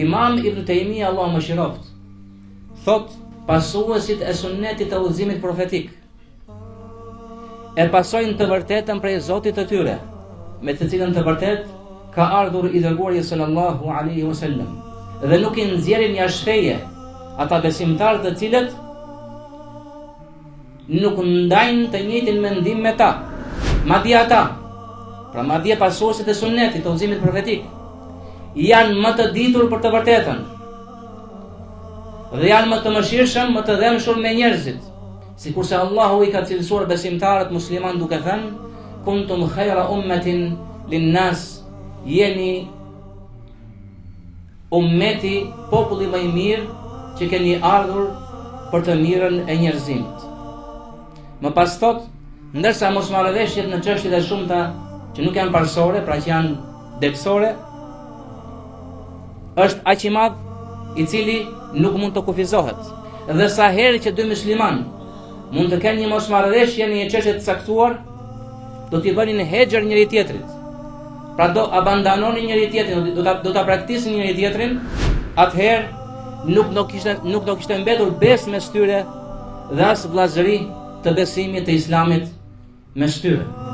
Imam Ibn Taymija, Allah më shiroft, thot, pasuesit e sunnetit të udhëzimit profetik e pasojnë të vërtetën prej Zotit të tyre, me të cilën të vërtet ka ardhur i dërguari sallallahu alaihi wasallam, dhe nuk i nxjerrin jashtë feje ata besimtarë të cilët nuk ndajnë të njëjtin mendim me ta. Madje ata, pra madje pasuesit e sunnetit të udhëzimit profetik, janë më të ditur për të vërtetën dhe janë më të mëshirshëm, më të dhëmshëm me njerëzit, sikurse Allahu i ka cilësuar besimtarët musliman duke thënë: kuntum khayra ummatin linnas, jeni ummeti, populli më i mirë që keni ardhur për të mirën e njerëzimit. Më pas thot, ndërsa mosmarrëveshjet në çështjet e shumta që nuk janë parsore, pra që janë depsore, është aq i madh i cili nuk mund të kufizohet. Dhe sa herë që dy musliman mund të kenë një mosmarrëveshje në një çështje të caktuar, do t'i bënin hexher njëri tjetrit. Pra do abandononin njëri tjetrin, do ta praktisin njëri tjetrin, atëherë nuk do kishte mbetur besë mes tyre dhe as vllazëri të besimit të Islamit mes tyre.